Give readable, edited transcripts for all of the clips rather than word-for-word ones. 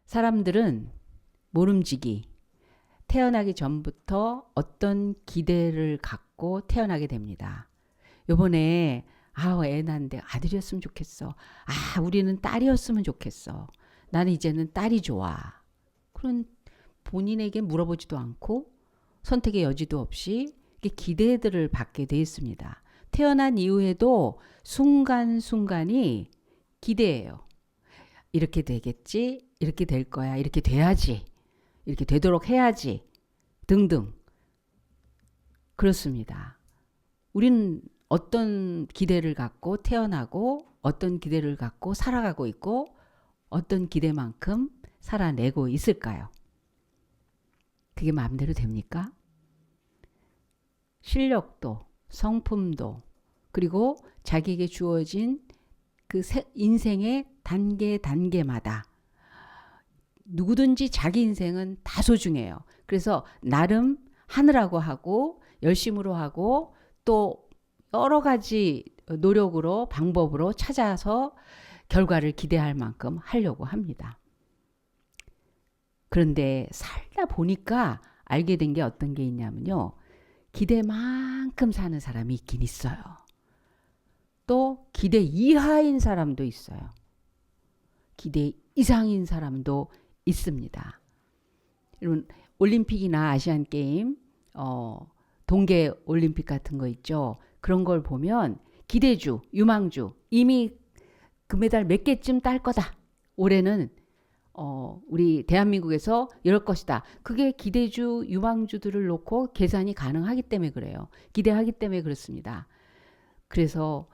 사람들은 모름지기 태어나기 전부터 어떤 기대를 갖고 태어나게 됩니다. 요번에 애 낳는데 아들이었으면 좋겠어. 우리는 딸이었으면 좋겠어. 나는 이제는 딸이 좋아. 그런 본인에게 물어보지도 않고 선택의 여지도 없이 기대들을 받게 돼 있습니다. 태어난 이후에도 순간순간이 기대예요. 이렇게 되겠지, 이렇게 될 거야, 이렇게 돼야지, 이렇게 되도록 해야지 등등. 그렇습니다. 우리는 어떤 기대를 갖고 태어나고 어떤 기대를 갖고 살아가고 있고 어떤 기대만큼 살아내고 있을까요? 그게 마음대로 됩니까? 실력도 성품도 그리고 자기에게 주어진 그 인생의 단계마다 누구든지 자기 인생은 다 소중해요. 그래서 나름 하느라고 하고 열심으로 하고 또 여러 가지 노력으로 방법으로 찾아서 결과를 기대할 만큼 하려고 합니다. 그런데 살다 보니까 알게 된 게 어떤 게 있냐면요. 기대만큼 사는 사람이 있긴 있어요. 또 기대 이하인 사람도 있어요. 기대 이상인 사람도 있습니다. 여러분 올림픽이나 아시안 게임, 동계 올림픽 같은 거 있죠. 그런 걸 보면 기대주, 유망주 이미 금메달 몇 개쯤 딸 거다. 올해는 우리 대한민국에서 이럴 것이다. 그게 기대주, 유망주들을 놓고 계산이 가능하기 때문에 그래요. 기대하기 때문에 그렇습니다. 그래서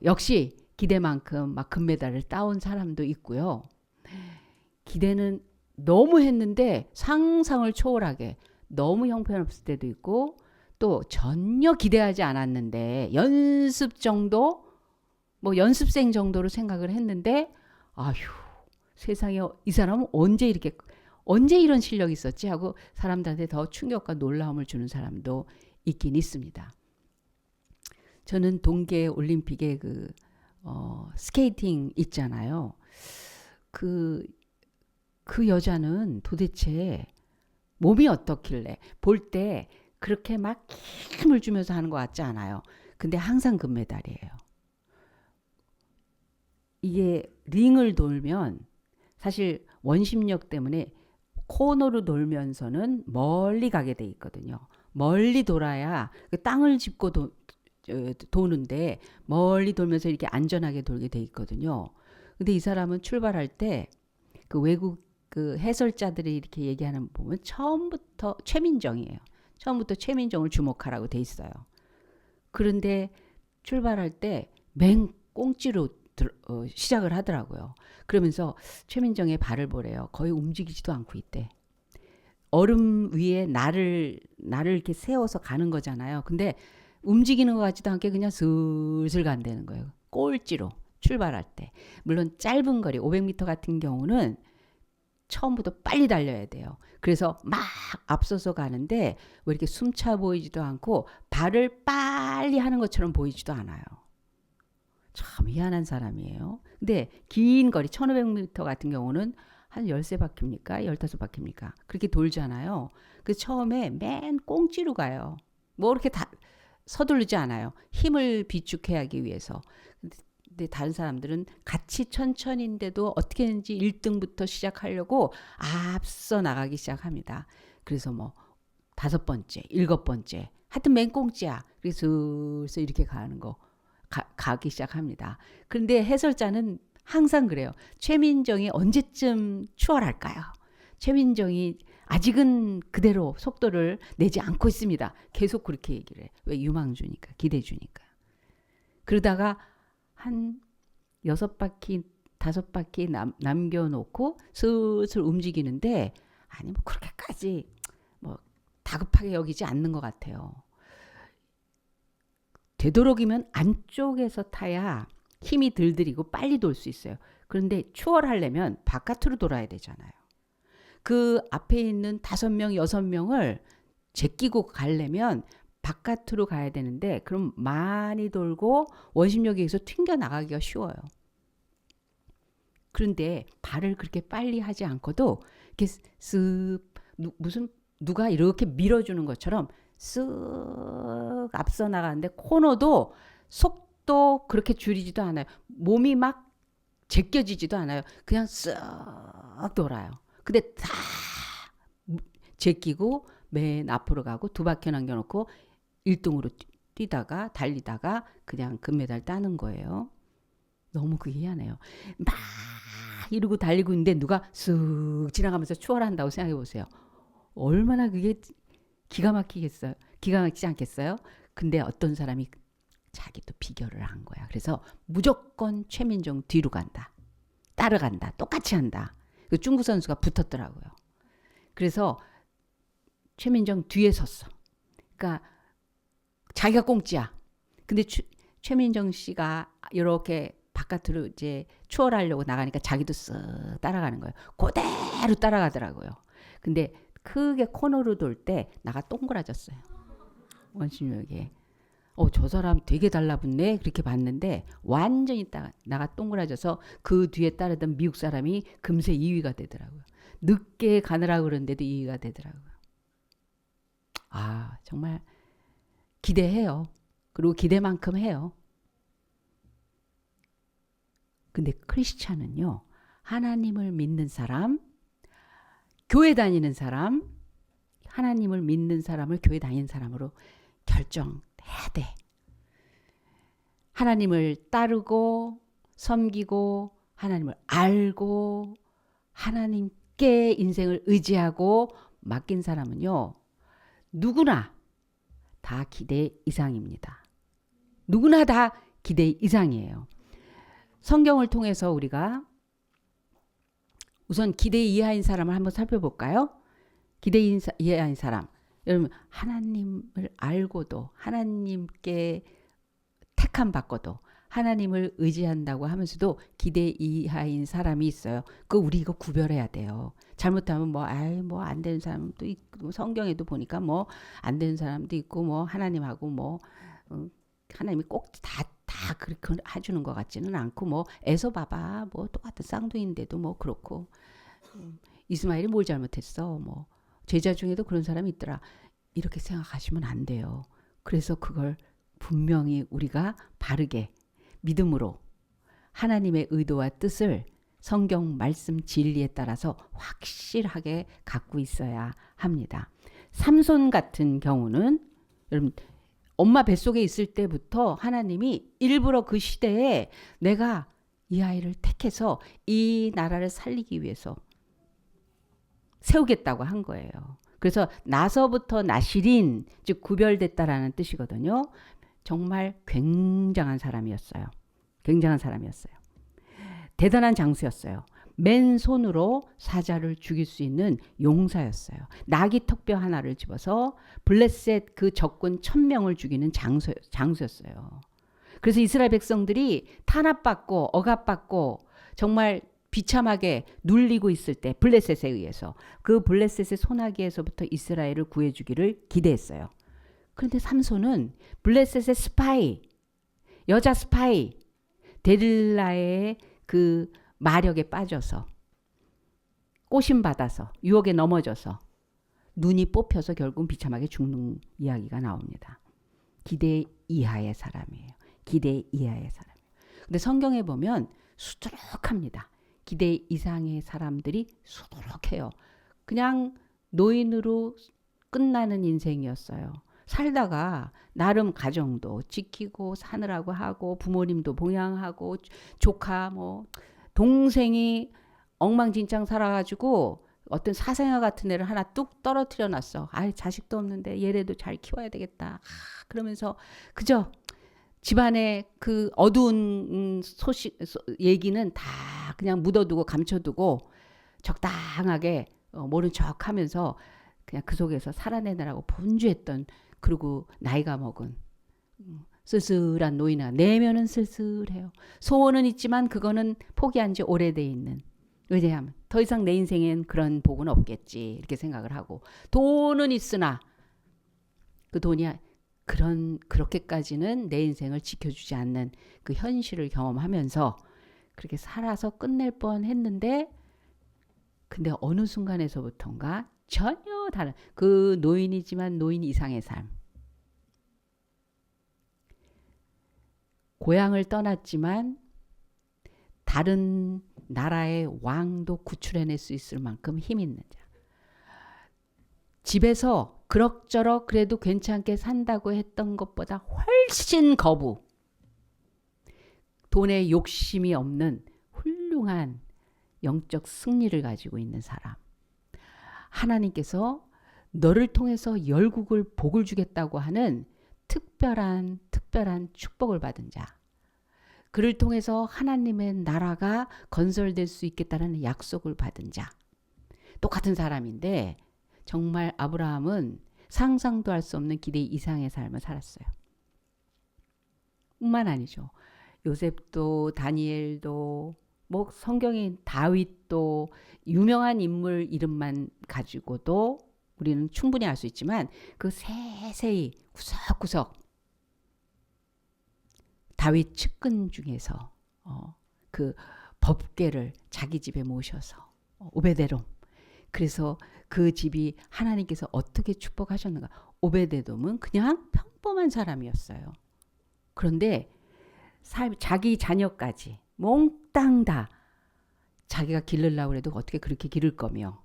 역시 기대만큼 막 금메달을 따온 사람도 있고요. 기대는 너무 했는데 상상을 초월하게 너무 형편없을 때도 있고 또 전혀 기대하지 않았는데 연습 정도 뭐 연습생 정도로 생각을 했는데 아휴 세상에 이 사람은 언제 이런 실력이 있었지 하고 사람들한테 더 충격과 놀라움을 주는 사람도 있긴 있습니다. 저는 동계 올림픽에 스케이팅 있잖아요. 그 여자는 도대체 몸이 어떻길래 볼 때 그렇게 막 힘을 주면서 하는 것 같지 않아요. 근데 항상 금메달이에요. 이게 링을 돌면 사실 원심력 때문에 코너로 돌면서는 멀리 가게 돼 있거든요. 멀리 돌아야 그 땅을 짚고 도는데 멀리 돌면서 이렇게 안전하게 돌게 돼 있거든요. 근데 이 사람은 출발할 때 그 외국 그 해설자들이 이렇게 얘기하는 거 보면 처음부터 최민정이에요. 처음부터 최민정을 주목하라고 돼 있어요. 그런데 출발할 때 맹 꽁찌로 시작을 하더라고요. 그러면서 최민정의 발을 보래요. 거의 움직이지도 않고 있대. 얼음 위에 나를 이렇게 세워서 가는 거잖아요. 근데 움직이는 것 같지도 않게 그냥 슬슬 간다는 거예요. 꼴찌로 출발할 때. 물론 짧은 거리 500m 같은 경우는 처음부터 빨리 달려야 돼요. 그래서 막 앞서서 가는데 왜 이렇게 숨차 보이지도 않고 발을 빨리 하는 것처럼 보이지도 않아요. 참 희한한 사람이에요. 근데 긴 거리 1500m 같은 경우는 한 13바퀴입니까? 15바퀴입니까? 그렇게 돌잖아요. 그 처음에 맨 꽁찌로 가요. 뭐 이렇게 다 서두르지 않아요. 힘을 비축하기 위해서. 근데 다른 사람들은 같이 천천히인데도 어떻게든지 1등부터 시작하려고 앞서 나가기 시작합니다. 그래서 뭐 5번째, 7번째, 하여튼 맨 꽁찌야. 그래서 슬슬 이렇게 가는 거 가기 시작합니다. 그런데 해설자는 항상 그래요. 최민정이 언제쯤 추월할까요? 최민정이 아직은 그대로 속도를 내지 않고 있습니다. 계속 그렇게 얘기를 해. 왜? 유망주니까, 기대주니까. 그러다가 한 6바퀴, 5바퀴 남겨놓고 슬슬 움직이는데 아니 뭐 그렇게까지 뭐 다급하게 여기지 않는 것 같아요. 되도록이면 안쪽에서 타야 힘이 덜 들이고 빨리 돌 수 있어요. 그런데 추월하려면 바깥으로 돌아야 되잖아요. 그 앞에 있는 5명, 6명을 제끼고 가려면 바깥으로 가야 되는데 그럼 많이 돌고 원심력에 의해서 튕겨 나가기가 쉬워요. 그런데 발을 그렇게 빨리 하지 않고도 이렇게 쓱 무슨 누가 이렇게 밀어주는 것처럼 쓱 앞서 나가는데 코너도 속도 그렇게 줄이지도 않아요. 몸이 막 제껴지지도 않아요. 그냥 쓱 돌아요. 근데 다 제끼고 맨 앞으로 가고 두 바퀴 남겨놓고 1등으로 뛰다가 달리다가 그냥 금메달 따는 거예요. 너무 그게 희한해요. 막 이러고 달리고 있는데 누가 쓱 지나가면서 추월한다고 생각해 보세요. 얼마나 그게 기가 막히겠어요. 기가 막히지 않겠어요? 근데 어떤 사람이 자기도 비교를 한 거야. 그래서 무조건 최민정 뒤로 간다. 따라간다. 똑같이 한다. 그 중국 선수가 붙었더라고요. 그래서 최민정 뒤에 섰어. 그러니까 자기가 꽁찌야. 근데 최민정 씨가 이렇게 바깥으로 이제 추월하려고 나가니까 자기도 쓱 따라가는 거예요. 그대로 따라가더라고요. 근데 크게 코너로 돌 때 나가 동그라졌어요. 원심력에. 저 사람 되게 달라붙네. 그렇게 봤는데 완전히 나가 동그라져서 그 뒤에 따르던 미국 사람이 금세 2위가 되더라고요. 늦게 가느라 그런데도 2위가 되더라고요. 아, 정말 기대해요. 그리고 기대만큼 해요. 근데 크리스찬은요, 하나님을 믿는 사람, 교회 다니는 사람, 하나님을 믿는 사람을 교회 다니는 사람으로 결정해야 돼. 하나님을 따르고 섬기고 하나님을 알고 하나님께 인생을 의지하고 맡긴 사람은요, 누구나 다 기대 이상입니다. 누구나 다 기대 이상이에요. 성경을 통해서 우리가 우선 기대 이하인 사람을 한번 살펴볼까요? 기대 이하인 사람. 여러분, 하나님을 알고도 하나님께 택함 받고도 하나님을 의지한다고 하면서도 기대 이하인 사람이 있어요. 우리 이거 구별해야 돼요. 잘못하면 뭐 안 되는 사람도 있고, 성경에도 보니까 뭐 안 되는 사람도 있고, 뭐 하나님하고 뭐 하나님이 꼭 다 그렇게 해주는 것 같지는 않고, 뭐 에서 봐봐, 뭐 똑같은 쌍둥이인데도 뭐 그렇고, 이스마엘이 뭘 잘못했어, 뭐 제자 중에도 그런 사람이 있더라. 이렇게 생각하시면 안 돼요. 그래서 그걸 분명히 우리가 바르게 믿음으로 하나님의 의도와 뜻을 성경 말씀 진리에 따라서 확실하게 갖고 있어야 합니다. 삼손 같은 경우는 여러분, 엄마 뱃속에 있을 때부터 하나님이 일부러 그 시대에 내가 이 아이를 택해서 이 나라를 살리기 위해서 세우겠다고 한 거예요. 그래서 나서부터 나실인, 즉 구별됐다라는 뜻이거든요. 정말 굉장한 사람이었어요. 굉장한 사람이었어요. 대단한 장수였어요. 맨손으로 사자를 죽일 수 있는 용사였어요. 나귀 턱뼈 하나를 집어서 블레셋 그 적군 1000명을 죽이는 장수였어요. 그래서 이스라엘 백성들이 탄압받고 억압받고 정말 비참하게 눌리고 있을 때 블레셋에 의해서 그 블레셋의 소나기에서부터 이스라엘을 구해주기를 기대했어요. 그런데 삼손은 블레셋의 스파이, 여자 스파이 데릴라의 그 마력에 빠져서 꼬심받아서 유혹에 넘어져서 눈이 뽑혀서 결국 비참하게 죽는 이야기가 나옵니다. 기대 이하의 사람이에요. 기대 이하의 사람이에요. 근데 성경에 보면 수두룩합니다. 기대 이상의 사람들이 수두룩해요. 그냥 노인으로 끝나는 인생이었어요. 살다가 나름 가정도 지키고 사느라고 하고 부모님도 봉양하고 조카 뭐 동생이 엉망진창 살아가지고 어떤 사생아 같은 애를 하나 뚝 떨어뜨려 놨어. 자식도 없는데 얘네도 잘 키워야 되겠다. 그러면서 그저 집안의 그 어두운 얘기는 다 그냥 묻어두고 감춰두고 적당하게 모른 척하면서 그냥 그 속에서 살아내느라고 분주했던, 그리고 나이가 먹은 쓸쓸한 노인아, 내면은 쓸쓸해요. 소원은 있지만 그거는 포기한 지 오래돼 있는, 왜냐하면 더 이상 내 인생엔 그런 복은 없겠지 이렇게 생각을 하고, 돈은 있으나 그 돈이 그렇게까지는 내 인생을 지켜주지 않는 그 현실을 경험하면서, 그렇게 살아서 끝낼 뻔했는데 근데 어느 순간에서부턴가 전혀 다른 그 노인이지만 노인 이상의 삶. 고향을 떠났지만 다른 나라의 왕도 구출해낼 수 있을 만큼 힘 있는 자. 집에서 그럭저럭 그래도 괜찮게 산다고 했던 것보다 훨씬 거부. 돈에 욕심이 없는 훌륭한 영적 승리를 가지고 있는 사람. 하나님께서 너를 통해서 열국을 복을 주겠다고 하는 특별한 축복을 받은 자. 그를 통해서 하나님의 나라가 건설될 수 있겠다는 약속을 받은 자. 똑같은 사람인데 정말 아브라함은 상상도 할 수 없는 기대 이상의 삶을 살았어요. 뿐만 아니죠. 요셉도 다니엘도 뭐 성경인 다윗도 유명한 인물 이름만 가지고도 우리는 충분히 알 수 있지만 그 세세히 구석구석 다윗 측근 중에서 그 법궤를 자기 집에 모셔서 오베데돔. 그래서 그 집이 하나님께서 어떻게 축복하셨는가. 오베데돔은 그냥 평범한 사람이었어요. 그런데 자기 자녀까지 몽땅 다 자기가 기르려고 해도 어떻게 그렇게 기를 거며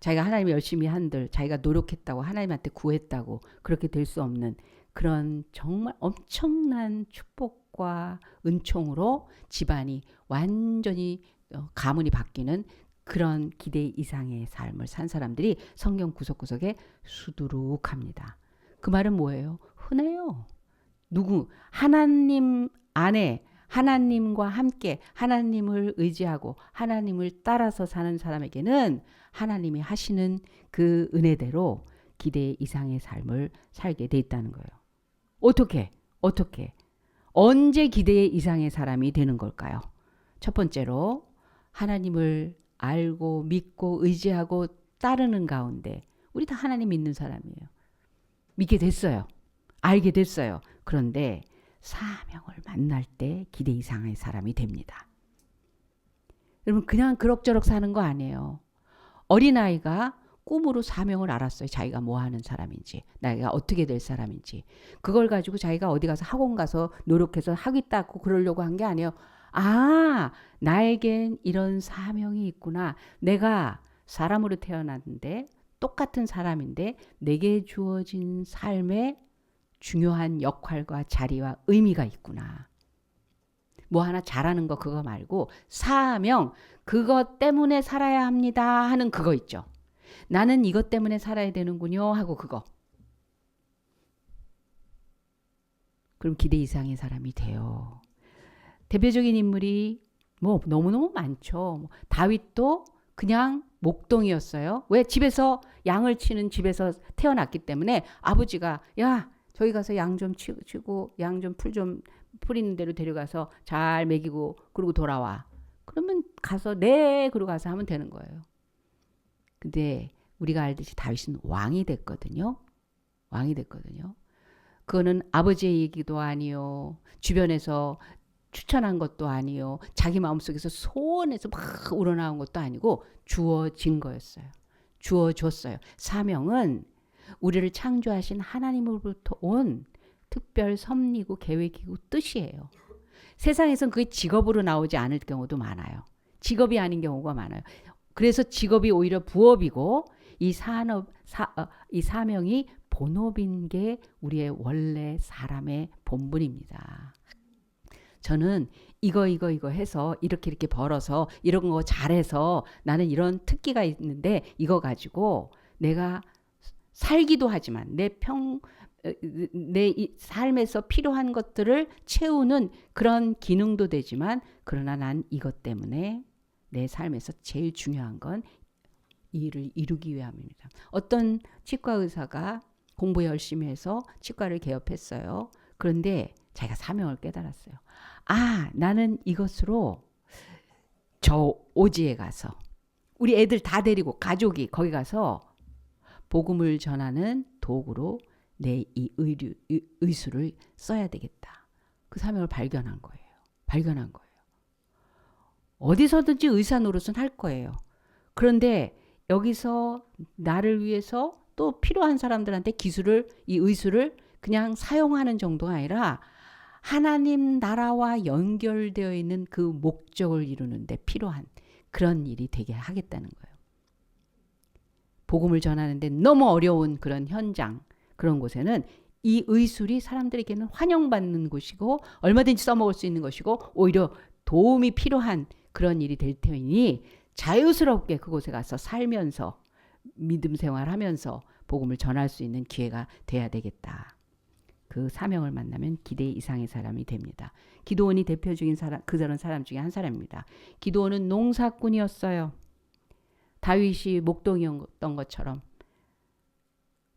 자기가 하나님 열심히 한들 자기가 노력했다고 하나님한테 구했다고 그렇게 될 수 없는 그런 정말 엄청난 축복과 은총으로 집안이 완전히 가문이 바뀌는 그런 기대 이상의 삶을 산 사람들이 성경 구석구석에 수두룩합니다. 그 말은 뭐예요? 흔해요. 하나님 안에 하나님과 함께 하나님을 의지하고 하나님을 따라서 사는 사람에게는 하나님이 하시는 그 은혜대로 기대 이상의 삶을 살게 돼 있다는 거예요. 어떻게? 언제 기대 이상의 사람이 되는 걸까요? 첫 번째로 하나님을 알고 믿고 의지하고 따르는 가운데 우리 다 하나님 믿는 사람이에요. 믿게 됐어요. 알게 됐어요. 그런데 사명을 만날 때 기대 이상의 사람이 됩니다. 여러분 그냥 그럭저럭 사는 거 아니에요. 어린아이가 꿈으로 사명을 알았어요. 자기가 뭐 하는 사람인지, 나이가 어떻게 될 사람인지. 그걸 가지고 자기가 어디 가서 학원 가서 노력해서 하겠다고 그러려고 한 게 아니에요. 아, 나에겐 이런 사명이 있구나. 내가 사람으로 태어났는데 똑같은 사람인데 내게 주어진 삶에 중요한 역할과 자리와 의미가 있구나. 뭐 하나 잘하는 거 그거 말고 사명, 그것 때문에 살아야 합니다 하는 그거 있죠. 나는 이것 때문에 살아야 되는군요 하고 그거. 그럼 기대 이상의 사람이 돼요. 대표적인 인물이 뭐 너무너무 많죠. 다윗도 그냥 목동이었어요. 왜? 집에서 양을 치는 집에서 태어났기 때문에 아버지가 야 저기 가서 양 좀 치고 양 좀 풀이는 대로 데려가서 잘 먹이고 그러고 돌아와. 그러면 가서 그러고 가서 하면 되는 거예요. 근데 우리가 알듯이 다윗은 왕이 됐거든요. 그거는 아버지의 얘기도 아니요. 주변에서 추천한 것도 아니요. 자기 마음속에서 소원에서 막 우러나온 것도 아니고 주어진 거였어요. 주어졌어요. 사명은 우리를 창조하신 하나님으로부터 온 특별 섭리고 계획이고 뜻이에요. 세상에선 그게 직업으로 나오지 않을 경우도 많아요. 직업이 아닌 경우가 많아요. 그래서 직업이 오히려 부업이고 이 사명이 본업인 게 우리의 원래 사람의 본분입니다. 저는 이거 해서 이렇게 벌어서 이런 거 잘해서 나는 이런 특기가 있는데 이거 가지고 내가 살기도 하지만 내 삶에서 필요한 것들을 채우는 그런 기능도 되지만 그러나 난 이것 때문에 내 삶에서 제일 중요한 건 일을 이루기 위함입니다. 어떤 치과 의사가 공부 열심히 해서 치과를 개업했어요. 그런데 자기가 사명을 깨달았어요. 아, 나는 이것으로 저 오지에 가서 우리 애들 다 데리고 가족이 거기 가서 복음을 전하는 도구로 내 이 의수를 써야 되겠다. 그 사명을 발견한 거예요. 어디서든지 의사 노릇은 할 거예요. 그런데 여기서 나를 위해서 또 필요한 사람들한테 기술을, 이 의술을 그냥 사용하는 정도가 아니라 하나님 나라와 연결되어 있는 그 목적을 이루는데 필요한 그런 일이 되게 하겠다는 거예요. 복음을 전하는데 너무 어려운 그런 현장, 그런 곳에는 이 의술이 사람들에게는 환영받는 곳이고 얼마든지 써먹을 수 있는 것이고 오히려 도움이 필요한 그런 일이 될 테니 자유스럽게 그곳에 가서 살면서 믿음 생활하면서 복음을 전할 수 있는 기회가 돼야 되겠다. 그 사명을 만나면 기대 이상의 사람이 됩니다. 기드온이 대표적인 사람, 그런 사람 중에 한 사람입니다. 기드온은 농사꾼이었어요. 다윗이 목동이었던 것처럼.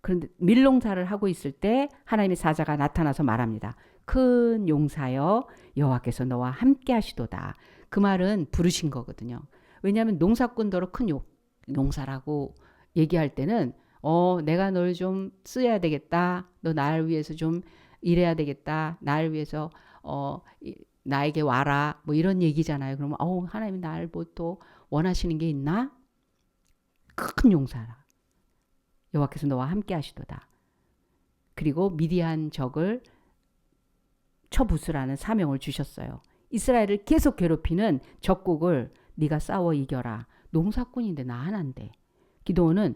그런데 밀농사를 하고 있을 때 하나님의 사자가 나타나서 말합니다. 큰 용사여 여호와께서 너와 함께 하시도다. 그 말은 부르신 거거든요. 왜냐하면 농사꾼더러 큰 용사라고 얘기할 때는 내가 널 좀 쓰여야 되겠다. 너 나를 위해서 좀 일해야 되겠다. 나를 위해서 나에게 와라. 뭐 이런 얘기잖아요. 그러면 하나님이 나를 뭐 또 원하시는 게 있나? 큰 용사라. 여호와께서 너와 함께 하시도다. 그리고 미디안 적을 쳐부수라는 사명을 주셨어요. 이스라엘을 계속 괴롭히는 적국을 네가 싸워 이겨라. 농사꾼인데 나 하나인데. 기드온은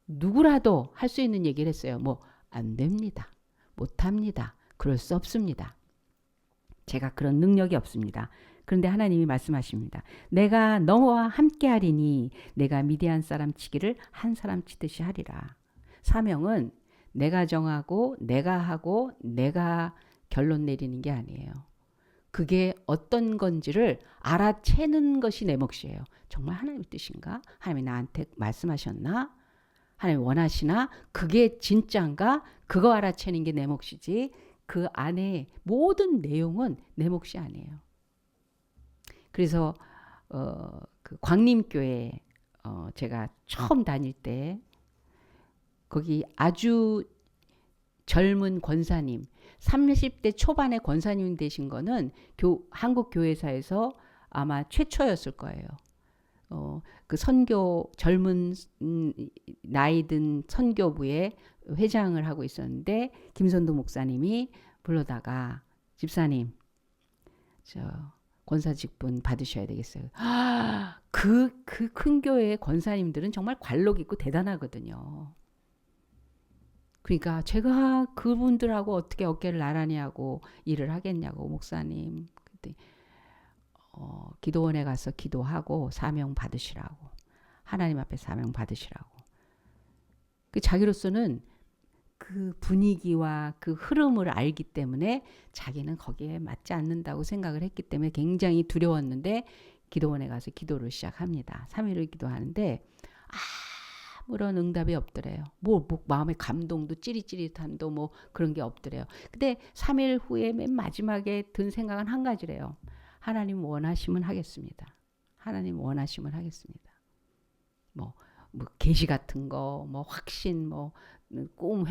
누구라도 할 수 있는 얘기를 했어요. 뭐 안 됩니다. 못합니다. 그럴 수 없습니다. 제가 그런 능력이 없습니다. 그런데 하나님이 말씀하십니다. 내가 너와 함께 하리니 내가 미디안 사람 치기를 한 사람 치듯이 하리라. 사명은 내가 정하고 내가 하고 내가 결론 내리는 게 아니에요. 그게 어떤 건지를 알아채는 것이 내 몫이에요. 정말 하나님의 뜻인가? 하나님이 나한테 말씀하셨나? 하나님 원하시나? 그게 진짜인가? 그거 알아채는 게 내 몫이지 그 안에 모든 내용은 내 몫이 아니에요. 그래서 그 광림교회 제가 처음 다닐 때 거기 아주 젊은 권사님 30대 초반의 권사님 되신 거는 한국 교회사에서 아마 최초였을 거예요. 그 선교 젊은 나이 든 선교부의 회장을 하고 있었는데 김선도 목사님이 불러다가 집사님 저 권사 직분 받으셔야 되겠어요. 그 큰 교회의 권사님들은 정말 관록 있고 대단하거든요. 그러니까 제가 그분들하고 어떻게 어깨를 나란히 하고 일을 하겠냐고 목사님. 그때 기도원에 가서 기도하고 사명 받으시라고. 하나님 앞에 사명 받으시라고. 그 자기로서는 그 분위기와 그 흐름을 알기 때문에 자기는 거기에 맞지 않는다고 생각을 했기 때문에 굉장히 두려웠는데 기도원에 가서 기도를 시작합니다. 3일을 기도하는데 아무런 응답이 없더래요. 뭐 마음의 감동도 찌릿찌릿함도 뭐 그런 게 없더래요. 근데 3일 후에 맨 마지막에 든 생각은 한 가지래요. 하나님 원하시면 하겠습니다. 하나님 원하시면 하겠습니다. 뭐 계시 같은 거, 뭐 확신, 뭐 꿈,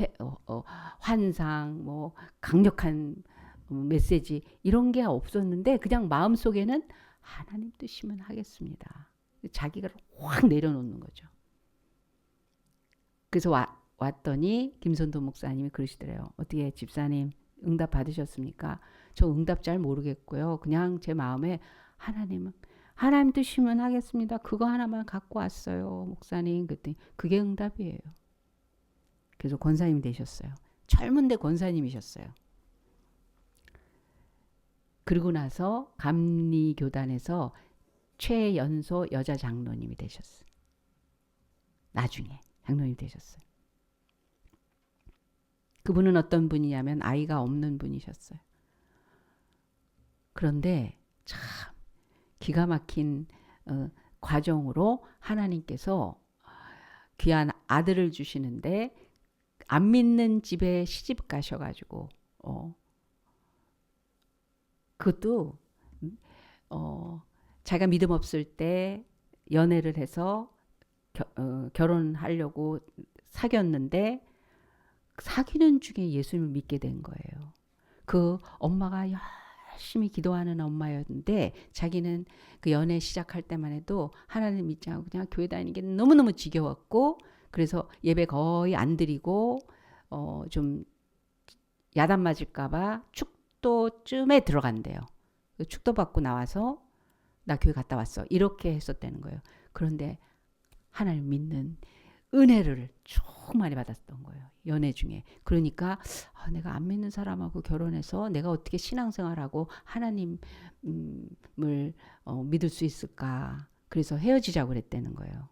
환상, 뭐 강력한 메시지 이런 게 없었는데 그냥 마음 속에는 하나님 뜻이면 하겠습니다. 자기가 확 내려놓는 거죠. 그래서 왔더니 김선도 목사님이 그러시더래요. 어떻게 집사님 응답 받으셨습니까? 저 응답 잘 모르겠고요. 그냥 제 마음에 하나님 뜻이면 하겠습니다. 그거 하나만 갖고 왔어요. 목사님. 그랬더니 그게 응답이에요. 그래서 권사님이 되셨어요. 젊은데 권사님이셨어요. 그리고 나서 감리교단에서 최연소 여자 장로님이 되셨어요. 나중에 장로님 되셨어요. 그분은 어떤 분이냐면 아이가 없는 분이셨어요. 그런데 참 기가 막힌 과정으로 하나님께서 귀한 아들을 주시는데 안 믿는 집에 시집 가셔가지고 그것도 자기가 믿음 없을 때 연애를 해서 결혼하려고 사귀었는데 사귀는 중에 예수님을 믿게 된 거예요. 그 엄마가 열심히 기도하는 엄마였는데 자기는 그 연애 시작할 때만 해도 하나님 믿지 않고 그냥 교회 다니는 게 너무너무 지겨웠고 그래서 예배 거의 안 드리고 좀 야단 맞을까봐 축도쯤에 들어간대요. 축도 받고 나와서 나 교회 갔다 왔어. 이렇게 했었다는 거예요. 그런데 하나님 믿는 은혜를 쭉 많이 받았던 거예요. 연애 중에. 그러니까 내가 안 믿는 사람하고 결혼해서 내가 어떻게 신앙생활하고 하나님을 믿을 수 있을까. 그래서 헤어지자고 그랬다는 거예요.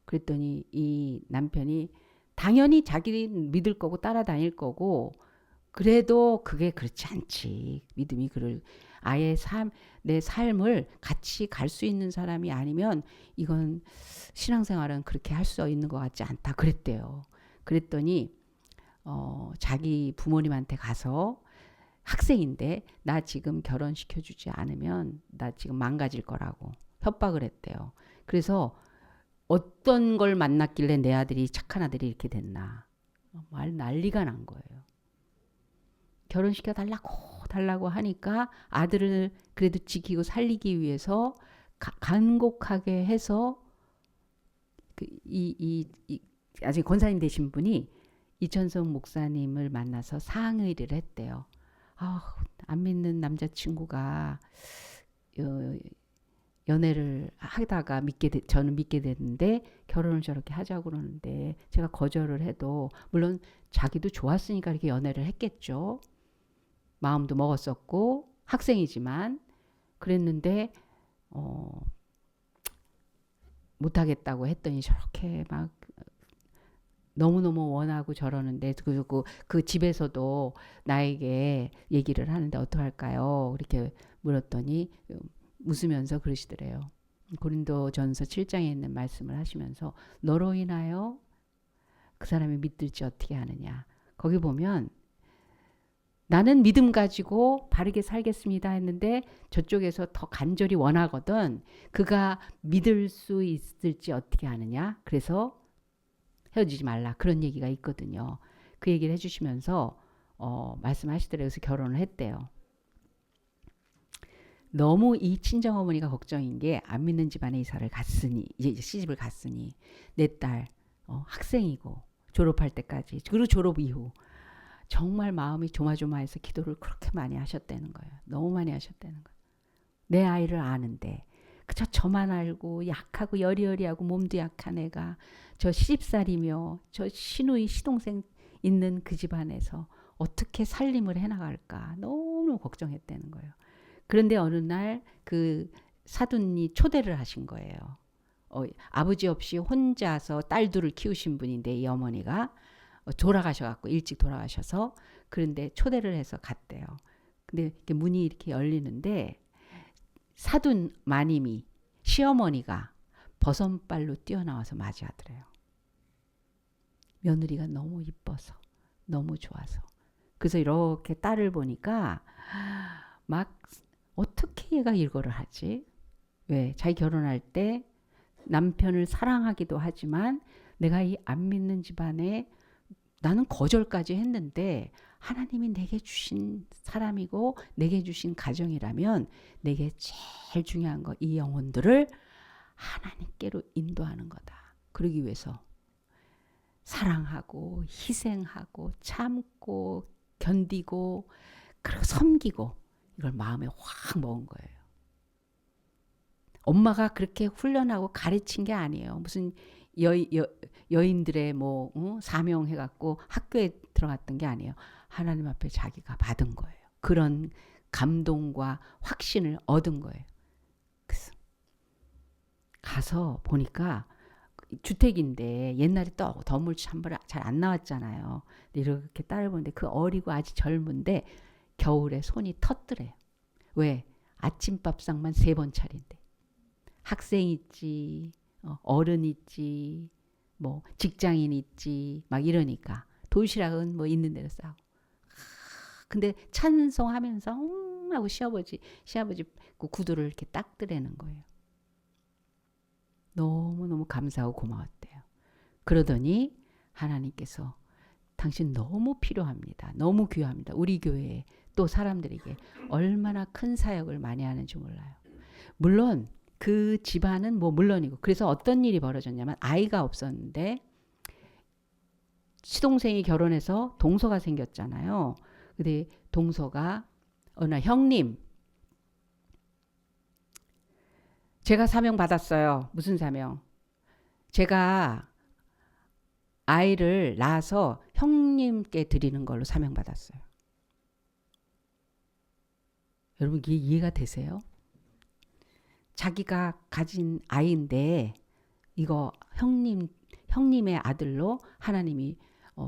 그랬더니 이 남편이 당연히 자기 믿을 거고 따라다닐 거고 그래도 그게 그렇지 않지. 믿음이 그를 아예 내 삶을 같이 갈 수 있는 사람이 아니면 이건 신앙생활은 그렇게 할 수 있는 것 같지 않다. 그랬대요. 그랬더니 자기 부모님한테 가서 학생인데 나 지금 결혼시켜주지 않으면 나 지금 망가질 거라고 협박을 했대요. 그래서 어떤 걸 만났길래 내 아들이 착한 아들이 이렇게 됐나. 말 난리가 난 거예요. 결혼시켜 달라고 하니까 아들을 그래도 지키고 살리기 위해서 간곡하게 해서 아직 권사님 되신 분이 이천성 목사님을 만나서 상의를 했대요. 안 믿는 남자친구가 연애를 하다가 저는 믿게 됐는데 결혼을 저렇게 하자고 그러는데 제가 거절을 해도 물론 자기도 좋았으니까 이렇게 연애를 했겠죠. 마음도 먹었었고 학생이지만 그랬는데 못하겠다고 했더니 저렇게 막 너무너무 원하고 저러는데 그리고 그 집에서도 나에게 얘기를 하는데 어떡할까요? 이렇게 물었더니 웃으면서 그러시더래요. 고린도전서 7장에 있는 말씀을 하시면서 너로 인하여 그 사람이 믿을지 어떻게 하느냐. 거기 보면 나는 믿음 가지고 바르게 살겠습니다 했는데 저쪽에서 더 간절히 원하거든. 그가 믿을 수 있을지 어떻게 하느냐. 그래서 헤어지지 말라. 그런 얘기가 있거든요. 그 얘기를 해주시면서 말씀하시더래요. 그래서 결혼을 했대요. 너무 이 친정어머니가 걱정인 게 안 믿는 집안에 이사를 갔으니 이제 시집을 갔으니 내 딸 학생이고 졸업할 때까지 그리고 졸업 이후 정말 마음이 조마조마해서 기도를 그렇게 많이 하셨다는 거예요. 너무 많이 하셨다는 거예요. 내 아이를 아는데 그저 저만 알고 약하고 여리여리하고 몸도 약한 애가 저 시집살이며 저 시누이 시동생 있는 그 집안에서 어떻게 살림을 해나갈까 너무 걱정했다는 거예요. 그런데 어느 날 그 사돈이 초대를 하신 거예요. 아버지 없이 혼자서 딸 둘을 키우신 분인데 이 어머니가 돌아가셔갖고 일찍 돌아가셔서 그런데 초대를 해서 갔대요. 근데 이렇게 문이 이렇게 열리는데 사돈 마님이 시어머니가 버선발로 뛰어나와서 맞이하더래요. 며느리가 너무 이뻐서 너무 좋아서 그래서 이렇게 딸을 보니까 막 어떻게 얘가 이거를 하지? 왜? 자기 결혼할 때 남편을 사랑하기도 하지만 내가 이 안 믿는 집안에 나는 거절까지 했는데 하나님이 내게 주신 사람이고 내게 주신 가정이라면 내게 제일 중요한 거 이 영혼들을 하나님께로 인도하는 거다. 그러기 위해서 사랑하고 희생하고 참고 견디고 그리고 섬기고 이걸 마음에 확 먹은 거예요. 엄마가 그렇게 훈련하고 가르친 게 아니에요. 무슨 여인들의 사명해갖고 학교에 들어갔던 게 아니에요. 하나님 앞에 자기가 받은 거예요. 그런 감동과 확신을 얻은 거예요. 그래서 가서 보니까 주택인데 옛날에 또 더물주 한벌 잘 안 나왔잖아요. 이렇게 딸을 보는데 그 어리고 아직 젊은데 겨울에 손이 텄더래요. 왜? 아침밥상만 3번 차린대. 학생 있지, 어른 있지, 뭐 직장인 있지, 막 이러니까 도시락은 뭐 있는 대로 싸고. 근데 찬송하면서 하고 시아버지 그 구두를 이렇게 닦더라는 거예요. 너무너무 감사하고 고마웠대요. 그러더니 하나님께서 당신 너무 필요합니다. 너무 귀합니다. 우리 교회에 또 사람들에게 얼마나 큰 사역을 많이 하는지 몰라요. 물론 그 집안은 뭐 물론이고, 그래서 어떤 일이 벌어졌냐면 아이가 없었는데 시동생이 결혼해서 동서가 생겼잖아요. 근데 동서가 어느 날 형님, 제가 사명 받았어요. 무슨 사명? 제가 아이를 낳아서 형님께 드리는 걸로 사명 받았어요. 여러분 이게 이해가 되세요? 자기가 가진 아이인데 이거 형님의 아들로 하나님이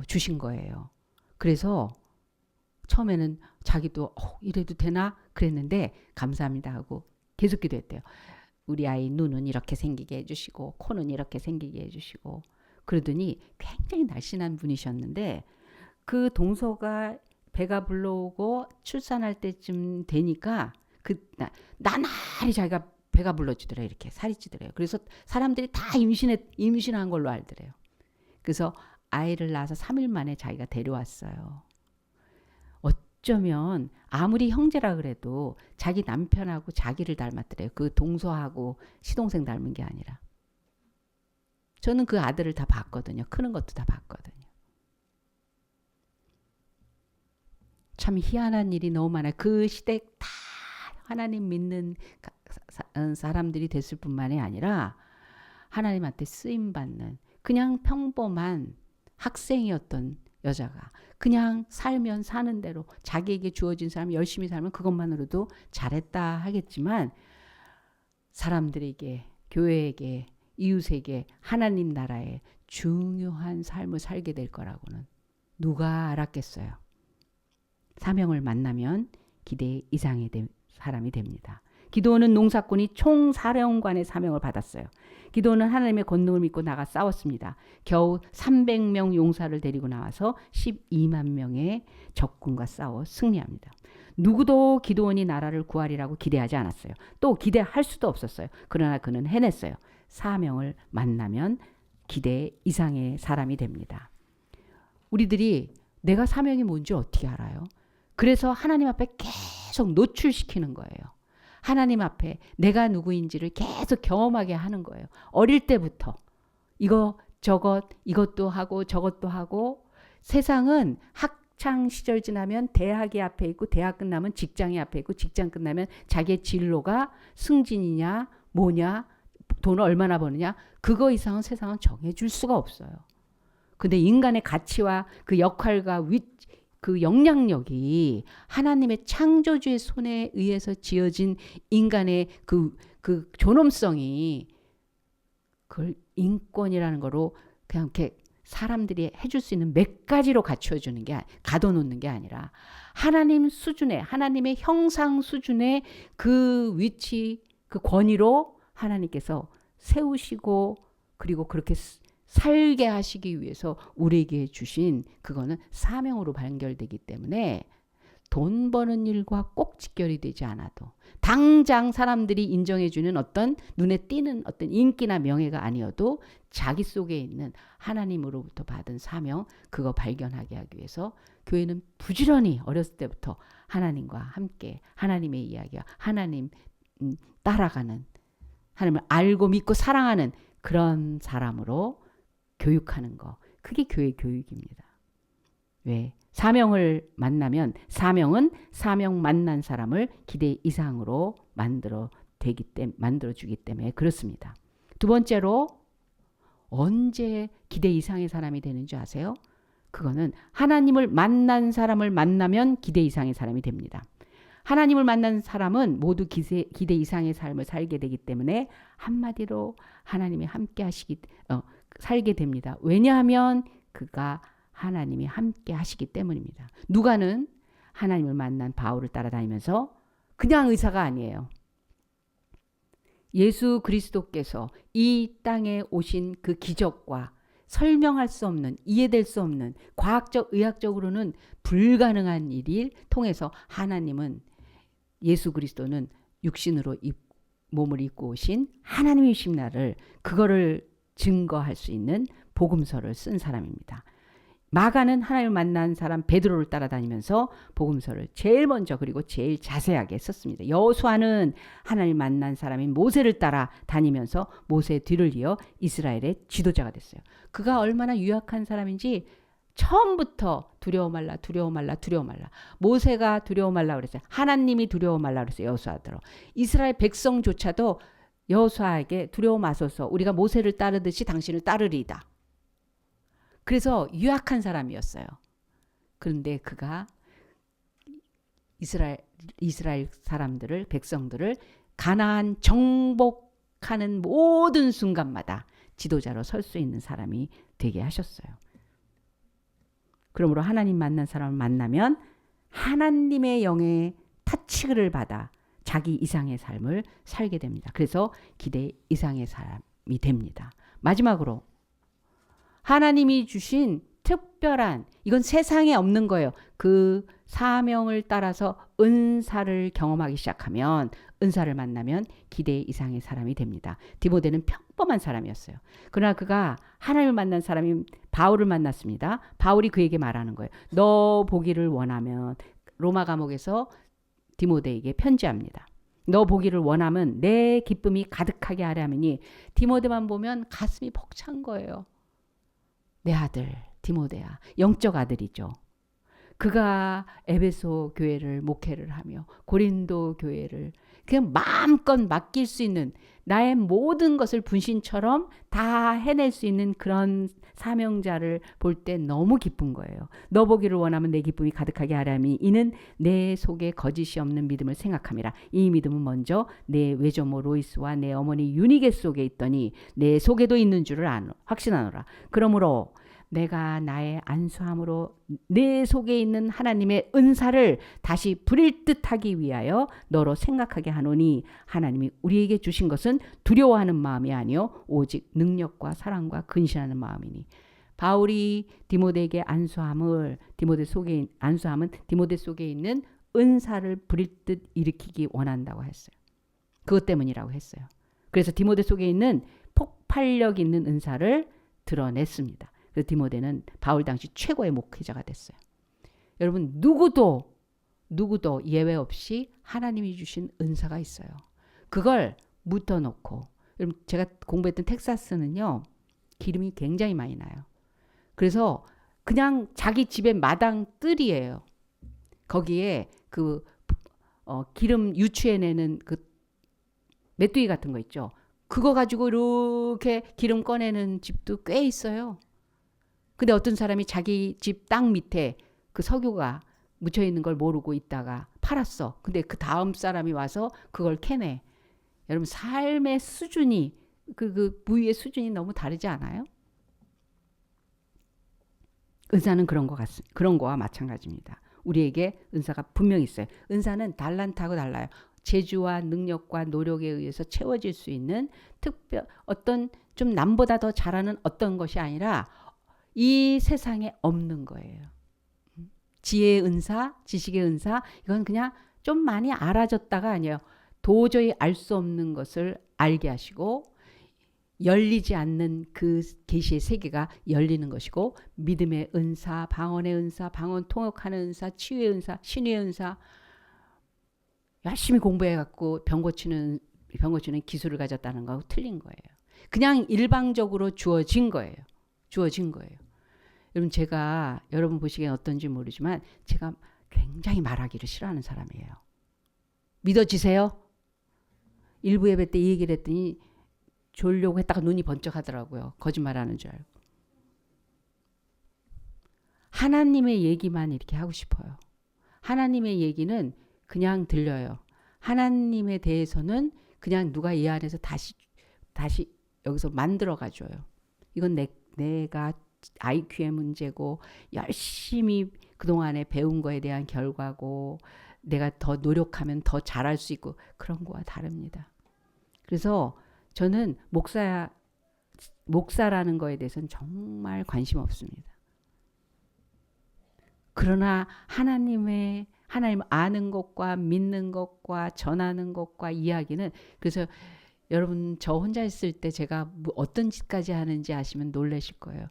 주신 거예요. 그래서 처음에는 자기도 이래도 되나 그랬는데 감사합니다 하고 계속 기도했대요. 우리 아이 눈은 이렇게 생기게 해주시고 코는 이렇게 생기게 해주시고, 그러더니 굉장히 날씬한 분이셨는데 그 동서가 배가 불러오고 출산할 때쯤 되니까 나날이 자기가 배가 불러지더래요. 이렇게 살이 찌더래요. 그래서 사람들이 다 임신한 걸로 알더래요. 그래서 아이를 낳아서 3일 만에 자기가 데려왔어요. 어쩌면 아무리 형제라 그래도 자기 남편하고 자기를 닮았더래요. 그 동서하고 시동생 닮은 게 아니라. 저는 그 아들을 다 봤거든요. 크는 것도 다 봤거든요. 참 희한한 일이 너무 많아요. 그 시대 다 하나님 믿는 사람들이 됐을 뿐만이 아니라 하나님한테 쓰임받는 그냥 평범한 학생이었던 여자가 그냥 살면 사는 대로 자기에게 주어진 사람 열심히 살면 그것만으로도 잘했다 하겠지만, 사람들에게, 교회에게, 이웃에게, 하나님 나라에 중요한 삶을 살게 될 거라고는 누가 알았겠어요. 사명을 만나면 기대 이상의 사람이 됩니다. 기드온은 농사꾼이 총사령관의 사명을 받았어요. 기드온은 하나님의 권능을 믿고 나가 싸웠습니다. 겨우 300명 용사를 데리고 나와서 12만 명의 적군과 싸워 승리합니다. 누구도 기드온이 나라를 구하리라고 기대하지 않았어요. 또 기대할 수도 없었어요. 그러나 그는 해냈어요. 사명을 만나면 기대 이상의 사람이 됩니다. 우리들이 내가 사명이 뭔지 어떻게 알아요? 그래서 하나님 앞에 계속 노출시키는 거예요. 하나님 앞에 내가 누구인지를 계속 경험하게 하는 거예요. 어릴 때부터 이것도 하고 저것도 하고, 세상은 학창 시절 지나면 대학이 앞에 있고, 대학 끝나면 직장이 앞에 있고, 직장 끝나면 자기의 진로가 승진이냐 뭐냐 돈을 얼마나 버느냐, 그거 이상은 세상은 정해줄 수가 없어요. 근데 인간의 가치와 그 역할과 그 영향력이 하나님의 창조주의 손에 의해서 지어진 인간의 그 존엄성이, 그걸 인권이라는 거로 그냥 이렇게 사람들이 해줄 수 있는 몇 가지로 갖춰주는 게, 가둬놓는 게 아니라 하나님 수준의, 하나님의 형상 수준의 그 위치, 그 권위로 하나님께서 세우시고, 그리고 그렇게 살게 하시기 위해서 우리에게 주신, 그거는 사명으로 발견되기 때문에 돈 버는 일과 꼭 직결이 되지 않아도, 당장 사람들이 인정해주는 어떤 눈에 띄는 어떤 인기나 명예가 아니어도 자기 속에 있는 하나님으로부터 받은 사명, 그거 발견하게 하기 위해서 교회는 부지런히 어렸을 때부터 하나님과 함께 하나님의 이야기와 하나님 따라가는, 하나님을 알고 믿고 사랑하는 그런 사람으로 교육하는 거, 그게 교회 교육입니다. 왜? 사명을 만나면, 사명은 사명 만난 사람을 기대 이상으로 만들어주기 때문에 그렇습니다. 두 번째로, 언제 기대 이상의 사람이 되는 줄 아세요? 그거는 하나님을 만난 사람을 만나면 기대 이상의 사람이 됩니다. 하나님을 만난 사람은 모두 기대 이상의 삶을 살게 되기 때문에 한마디로 하나님이 함께 살게 됩니다. 왜냐하면 그가 하나님이 함께 하시기 때문입니다. 누가는 하나님을 만난 바울을 따라다니면서 그냥 의사가 아니에요. 예수 그리스도께서 이 땅에 오신 그 기적과 설명할 수 없는, 이해될 수 없는, 과학적, 의학적으로는 불가능한 일을 통해서 하나님은, 예수 그리스도는 육신으로 몸을 입고 오신 하나님이신 나를, 그거를 증거할 수 있는 복음서를 쓴 사람입니다. 마가는 하나님을 만난 사람 베드로를 따라다니면서 복음서를 제일 먼저 그리고 제일 자세하게 썼습니다. 여호수아는 하나님을 만난 사람인 모세를 따라다니면서 모세의 뒤를 이어 이스라엘의 지도자가 됐어요. 그가 얼마나 유약한 사람인지 처음부터 두려워 말라 두려워 말라 두려워 말라. 모세가 두려워 말라 그랬어요. 하나님이 두려워 말라 그랬어요. 여호수아더러. 이스라엘 백성조차도 여호수아에게 두려워 마소서 우리가 모세를 따르듯이 당신을 따르리이다. 그래서 유약한 사람이었어요. 그런데 그가 이스라엘 사람들을 백성들을 가나안 정복하는 모든 순간마다 지도자로 설 수 있는 사람이 되게 하셨어요. 그러므로 하나님 만난 사람을 만나면 하나님의 영의 타치를 받아 자기 이상의 삶을 살게 됩니다. 그래서 기대 이상의 사람이 됩니다. 마지막으로 하나님이 주신 특별한 이건 세상에 없는 거예요. 그 사명을 따라서 은사를 경험하기 시작하면 은사를 만나면 기대 이상의 사람이 됩니다. 디모데는 평범한 사람이었어요. 그러나 그가 하나님을 만난 사람이 바울을 만났습니다. 바울이 그에게 말하는 거예요. 너 보기를 원하면 로마 감옥에서 디모데에게 편지합니다. 너 보기를 원하면 내 기쁨이 가득하게 하려 함이니 디모데만 보면 가슴이 벅찬 거예요. 내 아들 디모데야. 영적 아들이죠. 그가 에베소 교회를 목회를 하며 고린도 교회를 그냥 마음껏 맡길 수 있는 나의 모든 것을 분신처럼 다 해낼 수 있는 그런 사명자를 볼 때 너무 기쁜 거예요. 너 보기를 원하면 내 기쁨이 가득하게 하라니 이는 내 속에 거짓이 없는 믿음을 생각함이라. 이 믿음은 먼저 내 외조모 로이스와 내 어머니 유니게 속에 있더니 내 속에도 있는 줄을 확신하노라. 그러므로 내가 나의 안수함으로 내 속에 있는 하나님의 은사를 다시 부릴 듯하기 위하여 너로 생각하게 하노니 하나님이 우리에게 주신 것은 두려워하는 마음이 아니요 오직 능력과 사랑과 근신하는 마음이니. 바울이 디모데에게 안수함은 디모데 속에 있는 은사를 부릴 듯 일으키기 원한다고 했어요. 그것 때문이라고 했어요. 그래서 디모데 속에 있는 폭발력 있는 은사를 드러냈습니다. 그래서 디모데는 바울 당시 최고의 목회자가 됐어요. 여러분 누구도 예외 없이 하나님이 주신 은사가 있어요. 그걸 묻어놓고 여러분 제가 공부했던 텍사스는요. 기름이 굉장히 많이 나요. 그래서 그냥 자기 집의 마당 뜰이에요. 거기에 그 기름 유추해내는 그 메뚜기 같은 거 있죠. 그거 가지고 이렇게 기름 꺼내는 집도 꽤 있어요. 근데 어떤 사람이 자기 집 땅 밑에 그 석유가 묻혀 있는 걸 모르고 있다가 팔았어. 근데 그 다음 사람이 와서 그걸 캐내. 여러분 삶의 수준이 그 부위의 수준이 너무 다르지 않아요? 은사는 그런 거와 마찬가지입니다. 우리에게 은사가 분명히 있어요. 은사는 달란트하고 달라요. 재주와 능력과 노력에 의해서 채워질 수 있는 어떤 좀 남보다 더 잘하는 어떤 것이 아니라 이 세상에 없는 거예요. 지혜의 은사, 지식의 은사, 이건 그냥 좀 많이 알아졌다가 아니에요. 도저히 알 수 없는 것을 알게 하시고 열리지 않는 그 계시의 세계가 열리는 것이고 믿음의 은사, 방언의 은사, 방언 통역하는 은사, 치유의 은사, 신유의 은사 열심히 공부해갖고 병 고치는 기술을 가졌다는 거하고 틀린 거예요. 그냥 일방적으로 주어진 거예요. 여러분 제가 여러분 보시기엔 어떤지 모르지만 제가 굉장히 말하기를 싫어하는 사람이에요. 믿어지세요? 일부 예배 때 이 얘기를 했더니 졸려고 했다가 눈이 번쩍 하더라고요. 거짓말하는 줄 알고. 하나님의 얘기만 이렇게 하고 싶어요. 하나님의 얘기는 그냥 들려요. 하나님에 대해서는 그냥 누가 이 안에서 다시 여기서 만들어 가줘요. 이건 내가 IQ의 문제고 열심히 그동안에 배운 거에 대한 결과고 내가 더 노력하면 더 잘할 수 있고 그런 거와 다릅니다. 그래서 저는 목사라는 거에 대해서는 정말 관심 없습니다. 그러나 하나님 아는 것과 믿는 것과 전하는 것과 이야기는 그래서 여러분 저 혼자 있을 때 제가 어떤 짓까지 하는지 아시면 놀라실 거예요.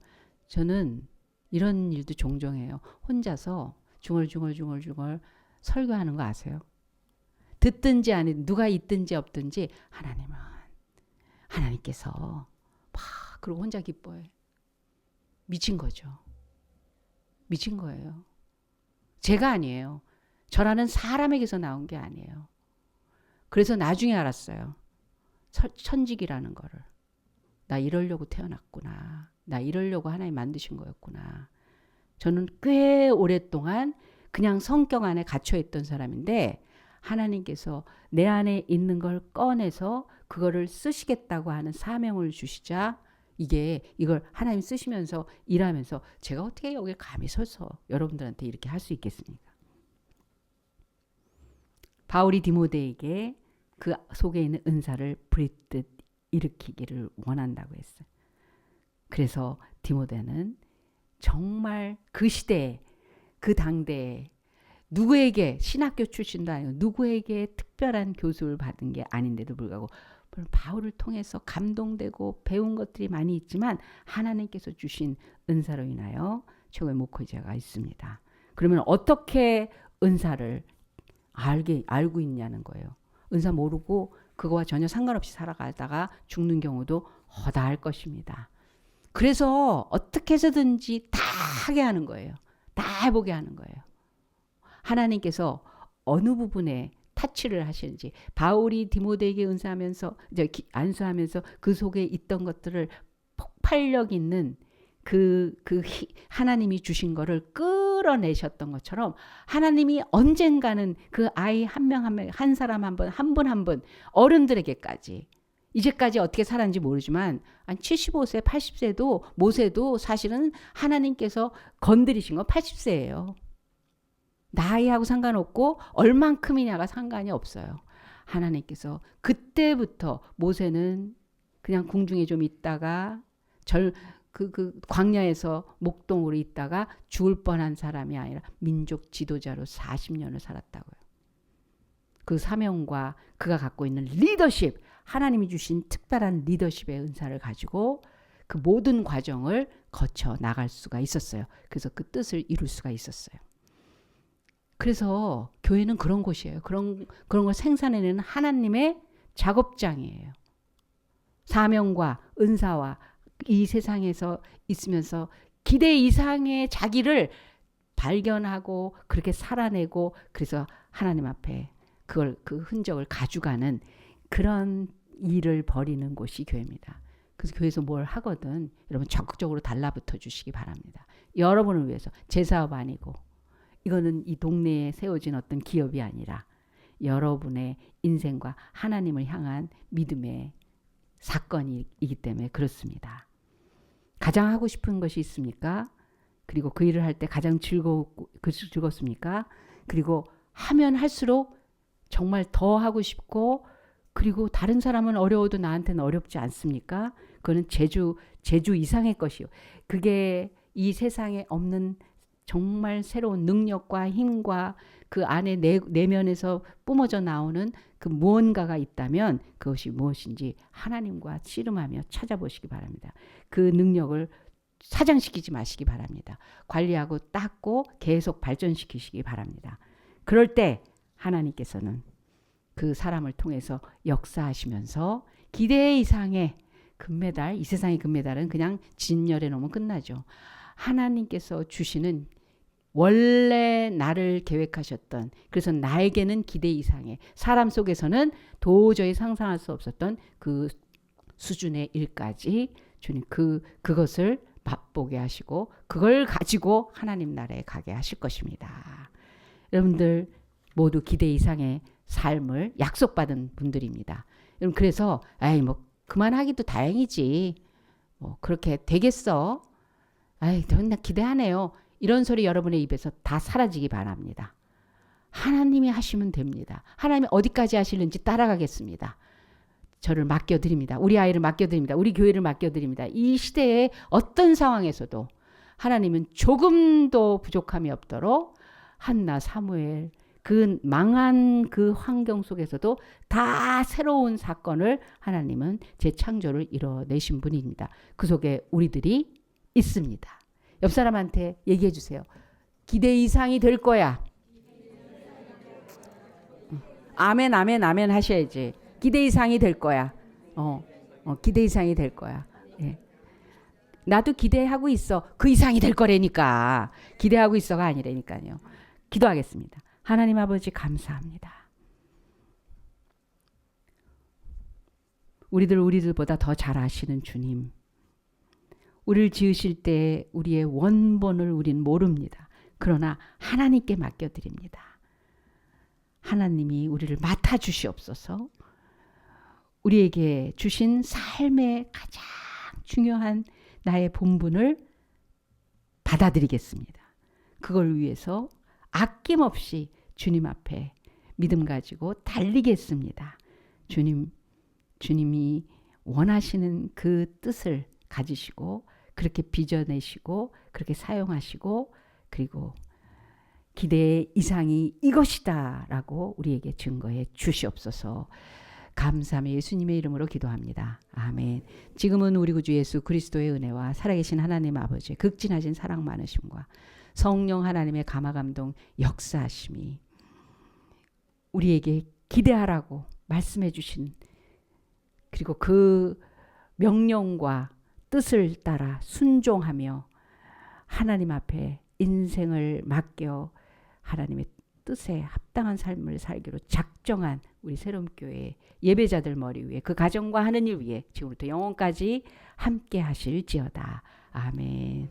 저는 이런 일도 종종 해요. 혼자서 중얼중얼 설교하는 거 아세요? 듣든지 아니 누가 있든지 없든지 하나님께서 막 그러고 혼자 기뻐해. 미친 거죠. 미친 거예요. 제가 아니에요. 저라는 사람에게서 나온 게 아니에요. 그래서 나중에 알았어요. 천직이라는 거를. 나 이러려고 태어났구나. 나 이러려고 하나님 만드신 거였구나. 저는 꽤 오랫동안 그냥 성격 안에 갇혀있던 사람인데 하나님께서 내 안에 있는 걸 꺼내서 그거를 쓰시겠다고 하는 사명을 주시자 이걸 하나님 쓰시면서 일하면서 제가 어떻게 여기 감히 서서 여러분들한테 이렇게 할 수 있겠습니까? 바울이 디모데에게 그 속에 있는 은사를 부릿듯 일으키기를 원한다고 했어요. 그래서 디모데는 정말 그 시대에 그 당대에 누구에게 신학교 출신도 아니고 누구에게 특별한 교수를 받은 게 아닌데도 불구하고 바울을 통해서 감동되고 배운 것들이 많이 있지만 하나님께서 주신 은사로 인하여 최고의 목회자가 있습니다. 그러면 어떻게 은사를 알고 있냐는 거예요. 은사 모르고 그거와 전혀 상관없이 살아가다가 죽는 경우도 허다할 것입니다. 그래서 어떻게 해서든지 다 하게 하는 거예요. 다 해보게 하는 거예요. 하나님께서 어느 부분에 타치를 하시는지 바울이 디모데에게 안수하면서 그 속에 있던 것들을 폭발력 있는 하나님이 주신 거를 끌어내셨던 것처럼 하나님이 언젠가는 그 아이 한 명 한 명 한 사람 한 분 어른들에게까지 이제까지 어떻게 살았는지 모르지만 한 75세 80세도 모세도 사실은 하나님께서 건드리신 건 80세예요. 나이하고 상관없고 얼만큼이냐가 상관이 없어요. 하나님께서 그때부터 모세는 그냥 궁중에 좀 있다가 광야에서 목동으로 있다가 죽을 뻔한 사람이 아니라 민족 지도자로 40년을 살았다고요. 그 사명과 그가 갖고 있는 리더십, 하나님이 주신 특별한 리더십의 은사를 가지고 그 모든 과정을 거쳐 나갈 수가 있었어요. 그래서 그 뜻을 이룰 수가 있었어요. 그래서 교회는 그런 곳이에요. 그런 걸 생산해내는 하나님의 작업장이에요. 사명과 은사와 이 세상에서 있으면서 기대 이상의 자기를 발견하고 그렇게 살아내고 그래서 하나님 앞에 그 흔적을 가져가는 그런 일을 벌이는 곳이 교회입니다. 그래서 교회에서 뭘 하거든 여러분 적극적으로 달라붙어 주시기 바랍니다. 여러분을 위해서 제 사업 아니고 이거는 이 동네에 세워진 어떤 기업이 아니라 여러분의 인생과 하나님을 향한 믿음의 사건이기 때문에 그렇습니다. 가장 하고 싶은 것이 있습니까? 그리고 그 일을 할 때 가장 즐겁습니까? 그리고 하면 할수록 정말 더 하고 싶고 그리고 다른 사람은 어려워도 나한테는 어렵지 않습니까? 그거는 제주 이상의 것이요. 그게 이 세상에 없는 정말 새로운 능력과 힘과 그 안에 내면에서 뿜어져 나오는 그 무언가가 있다면 그것이 무엇인지 하나님과 씨름하며 찾아보시기 바랍니다. 그 능력을 사장시키지 마시기 바랍니다. 관리하고 닦고 계속 발전시키시기 바랍니다. 그럴 때 하나님께서는 그 사람을 통해서 역사하시면서 기대 이상의 금메달, 이 세상의 금메달은 그냥 진열해 놓으면 끝나죠. 하나님께서 주시는 원래 나를 계획하셨던 그래서 나에게는 기대 이상의 사람 속에서는 도저히 상상할 수 없었던 그 수준의 일까지 주님 그것을 맛보게 하시고 그걸 가지고 하나님 나라에 가게 하실 것입니다. 여러분들 모두 기대 이상의 삶을 약속받은 분들입니다. 여러분 그래서 뭐 그만하기도 다행이지 뭐 그렇게 되겠어. 나 기대하네요. 이런 소리 여러분의 입에서 다 사라지기 바랍니다. 하나님이 하시면 됩니다. 하나님이 어디까지 하시는지 따라가겠습니다. 저를 맡겨드립니다. 우리 아이를 맡겨드립니다. 우리 교회를 맡겨드립니다. 이 시대의 어떤 상황에서도 하나님은 조금도 부족함이 없도록 한나 사무엘 그 망한 그 환경 속에서도 다 새로운 사건을 하나님은 재창조를 이뤄내신 분입니다. 그 속에 우리들이 있습니다. 옆 사람한테 얘기해 주세요. 기대 이상이 될 거야. 아멘, 아멘, 아멘 하셔야지. 기대 이상이 될 거야. 기대 이상이 될 거야. 예. 나도 기대하고 있어. 그 이상이 될 거라니까. 기대하고 있어가 아니라니까요. 기도하겠습니다. 하나님 아버지 감사합니다. 우리들보다 더 잘 아시는 주님. 우리를 지으실 때 우리의 원본을 우린 모릅니다. 그러나 하나님께 맡겨드립니다. 하나님이 우리를 맡아주시옵소서. 우리에게 주신 삶의 가장 중요한 나의 본분을 받아들이겠습니다. 그걸 위해서 아낌없이 주님 앞에 믿음 가지고 달리겠습니다. 주님이 원하시는 그 뜻을 가지시고 그렇게 빚어내시고 그렇게 사용하시고 그리고 기대 이상이 이것이다 라고 우리에게 증거해 주시옵소서. 감사하며 예수님의 이름으로 기도합니다. 아멘. 지금은 우리 구주 예수 그리스도의 은혜와 살아계신 하나님 아버지의 극진하신 사랑 많으심과 성령 하나님의 감화감동 역사하심이 우리에게 기대하라고 말씀해 주신 그리고 그 명령과 뜻을 따라 순종하며 하나님 앞에 인생을 맡겨 하나님의 뜻에 합당한 삶을 살기로 작정한 우리 새롬교회 예배자들 머리 위에 그 가정과 하는 일 위에 지금부터 영원까지 함께 하실지어다. 아멘.